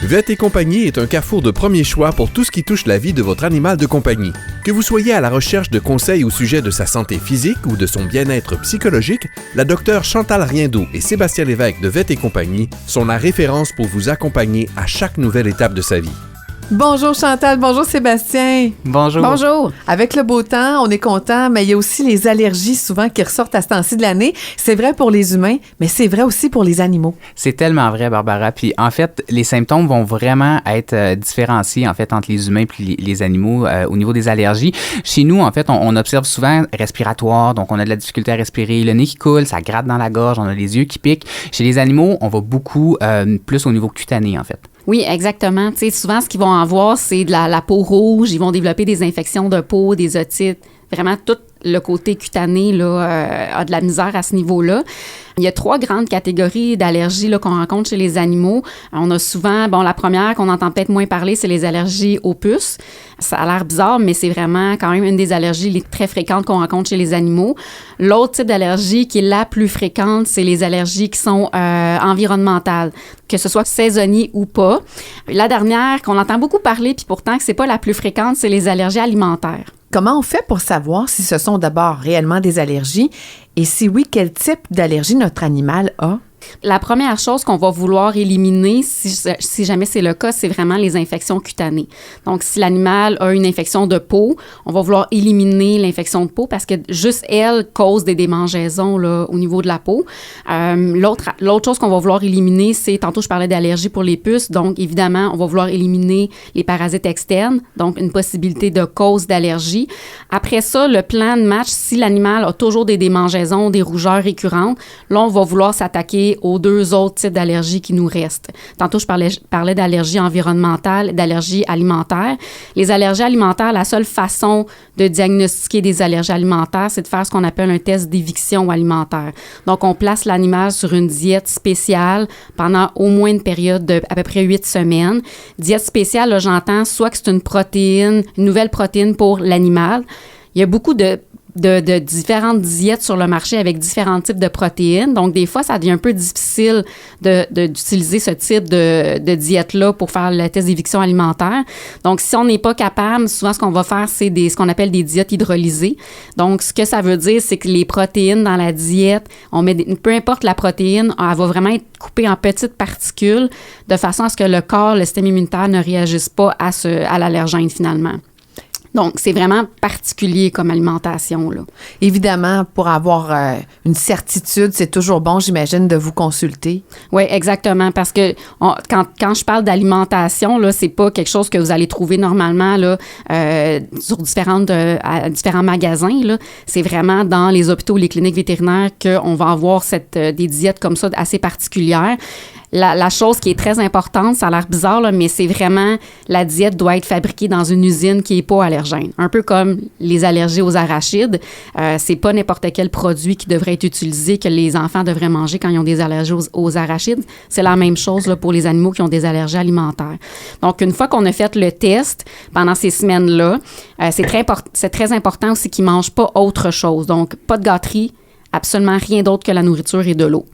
Vet et compagnie est un carrefour de premier choix pour tout ce qui touche la vie de votre animal de compagnie. Que vous soyez à la recherche de conseils au sujet de sa santé physique ou de son bien-être psychologique, la docteure Chantal Riendeau et Sébastien Lévesque de Vet et compagnie sont la référence pour vous accompagner à chaque nouvelle étape de sa vie. Bonjour Chantal, bonjour Sébastien. Bonjour. Bonjour. Avec le beau temps, on est content, mais il y a aussi les allergies souvent qui ressortent à ce temps-ci de l'année. C'est vrai pour les humains, mais c'est vrai aussi pour les animaux. C'est tellement vrai, Barbara. Puis en fait, les symptômes vont vraiment être différenciés en fait entre les humains et les animaux au niveau des allergies. Chez nous, en fait, on observe souvent respiratoire, donc on a de la difficulté à respirer, le nez qui coule, ça gratte dans la gorge, on a les yeux qui piquent. Chez les animaux, on va beaucoup plus au niveau cutané en fait. Oui, exactement. Tu sais, souvent, ce qu'ils vont avoir, c'est de la peau rouge. Ils vont développer des infections de peau, des otites. Vraiment, tout le côté cutané là, a de la misère à ce niveau-là. Il y a 3 grandes catégories d'allergies là, qu'on rencontre chez les animaux. On a souvent, la première qu'on entend peut-être moins parler, c'est les allergies aux puces. Ça a l'air bizarre, mais c'est vraiment quand même une des allergies les très fréquentes qu'on rencontre chez les animaux. L'autre type d'allergie qui est la plus fréquente, c'est les allergies qui sont environnementales, que ce soit saisonnier ou pas. La dernière qu'on entend beaucoup parler, puis pourtant que c'est pas la plus fréquente, c'est les allergies alimentaires. Comment on fait pour savoir si ce sont d'abord réellement des allergies et si oui, quel type d'allergie notre animal a? La première chose qu'on va vouloir éliminer, si jamais c'est le cas, c'est vraiment les infections cutanées. Donc, si l'animal a une infection de peau, on va vouloir éliminer l'infection de peau parce que juste elle cause des démangeaisons là, au niveau de la peau. L'autre chose qu'on va vouloir éliminer, c'est, tantôt je parlais d'allergie pour les puces, donc évidemment, on va vouloir éliminer les parasites externes, donc une possibilité de cause d'allergie. Après ça, le plan de match, si l'animal a toujours des démangeaisons, des rougeurs récurrentes, là, on va vouloir s'attaquer aux 2 autres types d'allergies qui nous restent. Tantôt, je parlais d'allergie environnementale, d'allergie alimentaire. Les allergies alimentaires, la seule façon de diagnostiquer des allergies alimentaires, c'est de faire ce qu'on appelle un test d'éviction alimentaire. Donc, on place l'animal sur une diète spéciale pendant au moins une période de à peu près 8 semaines. Diète spéciale, là, j'entends soit que c'est une protéine, une nouvelle protéine pour l'animal. Il y a beaucoup de différentes diètes sur le marché avec différents types de protéines. Donc, des fois, ça devient un peu difficile d'utiliser ce type de diète-là pour faire le test d'éviction alimentaire. Donc, si on n'est pas capable, souvent, ce qu'on va faire, c'est ce qu'on appelle des diètes hydrolysées. Donc, ce que ça veut dire, c'est que les protéines dans la diète, peu importe la protéine, elle va vraiment être coupée en petites particules de façon à ce que le corps, le système immunitaire ne réagisse pas à l'allergène, finalement. Donc, c'est vraiment particulier comme alimentation, là. Évidemment, pour avoir une certitude, c'est toujours bon, j'imagine, de vous consulter. Oui, exactement, parce que quand je parle d'alimentation, là, c'est pas quelque chose que vous allez trouver normalement là, sur à différents magasins, là. C'est vraiment dans les hôpitaux ou les cliniques vétérinaires qu'on va avoir des diètes comme ça assez particulières. La chose qui est très importante, ça a l'air bizarre, là, mais c'est vraiment la diète doit être fabriquée dans une usine qui n'est pas allergène. Un peu comme les allergies aux arachides. C'est pas n'importe quel produit qui devrait être utilisé que les enfants devraient manger quand ils ont des allergies aux arachides. C'est la même chose là, pour les animaux qui ont des allergies alimentaires. Donc, une fois qu'on a fait le test pendant ces semaines-là, c'est très important aussi qu'ils ne mangent pas autre chose. Donc, pas de gâterie, absolument rien d'autre que la nourriture et de l'eau.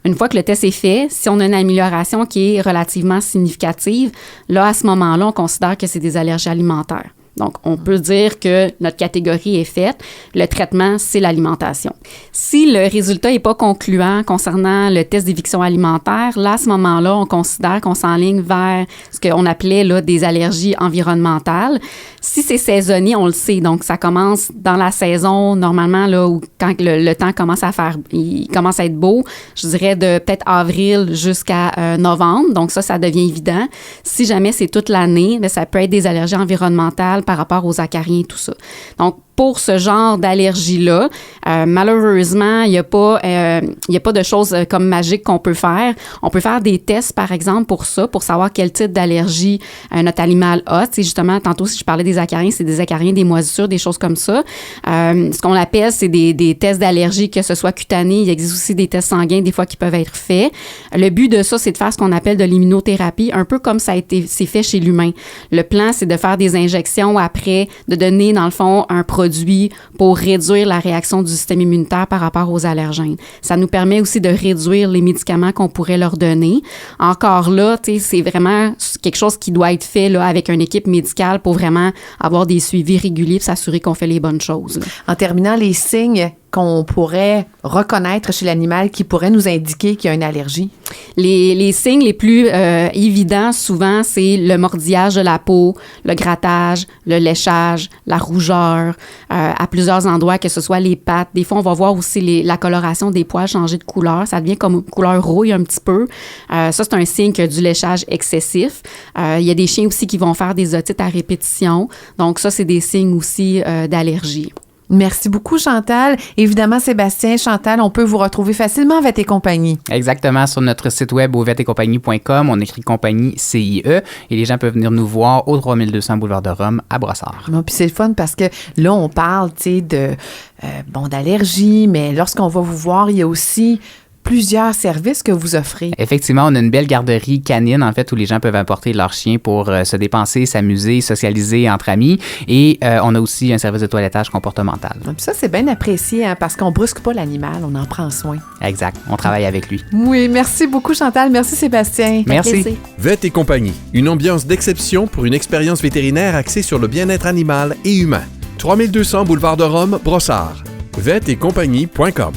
Une fois que le test est fait, si on a une amélioration qui est relativement significative, là, à ce moment-là, on considère que c'est des allergies alimentaires. Donc, on peut dire que notre catégorie est faite. Le traitement, c'est l'alimentation. Si le résultat n'est pas concluant concernant le test d'éviction alimentaire, là, à ce moment-là, on considère qu'on s'enligne vers ce qu'on appelait là, des allergies environnementales. Si c'est saisonnier, on le sait. Donc, ça commence dans la saison, normalement, là, où quand le temps commence il commence à être beau, je dirais de peut-être avril jusqu'à novembre. Donc, ça devient évident. Si jamais c'est toute l'année, bien, ça peut être des allergies environnementales par rapport aux acariens et tout ça. Donc, pour ce genre d'allergie-là, malheureusement, il n'y a pas de choses comme magiques qu'on peut faire. On peut faire des tests, par exemple, pour ça, pour savoir quel type d'allergie notre animal a. Tu sais, justement, tantôt, si je parlais des acariens, c'est des acariens, des moisissures, des choses comme ça. Ce qu'on appelle, c'est des tests d'allergie, que ce soit cutané. Il existe aussi des tests sanguins, des fois, qui peuvent être faits. Le but de ça, c'est de faire ce qu'on appelle de l'immunothérapie, un peu comme c'est fait chez l'humain. Le plan, c'est de faire des injections après, de donner, dans le fond, un produit produits pour réduire la réaction du système immunitaire par rapport aux allergènes. Ça nous permet aussi de réduire les médicaments qu'on pourrait leur donner. Encore là, c'est vraiment quelque chose qui doit être fait là, avec une équipe médicale pour vraiment avoir des suivis réguliers et s'assurer qu'on fait les bonnes choses. Là. En terminant, les signes qu'on pourrait reconnaître chez l'animal qui pourraient nous indiquer qu'il y a une allergie? Les signes les plus évidents, souvent, c'est le mordillage de la peau, le grattage, le léchage, la rougeur, à plusieurs endroits, que ce soit les pattes. Des fois, on va voir aussi la coloration des poils changer de couleur. Ça devient comme couleur rouille un petit peu. Ça, c'est un signe que du léchage excessif. Il y a des chiens aussi qui vont faire des otites à répétition. Donc, ça, c'est des signes aussi d'allergie. Merci beaucoup, Chantal. Évidemment, Sébastien, Chantal, on peut vous retrouver facilement Vet et compagnie. Exactement, sur notre site web au vetetcompagnie.com, on écrit compagnie CIE et les gens peuvent venir nous voir au 3200 boulevard de Rome à Brossard. Bon, puis c'est le fun parce que là, on parle, d'allergie, mais lorsqu'on va vous voir, il y a aussi plusieurs services que vous offrez. Effectivement, on a une belle garderie canine, en fait, où les gens peuvent apporter leurs chiens pour se dépenser, s'amuser, socialiser entre amis. Et on a aussi un service de toilettage comportemental. Puis ça, c'est bien apprécié parce qu'on brusque pas l'animal, on en prend soin. Exact. On travaille avec lui. Oui, merci beaucoup, Chantal. Merci, Sébastien. Merci. Vet et compagnie, une ambiance d'exception pour une expérience vétérinaire axée sur le bien-être animal et humain. 3200 boulevard de Rome, Brossard. vetetcompagnie.com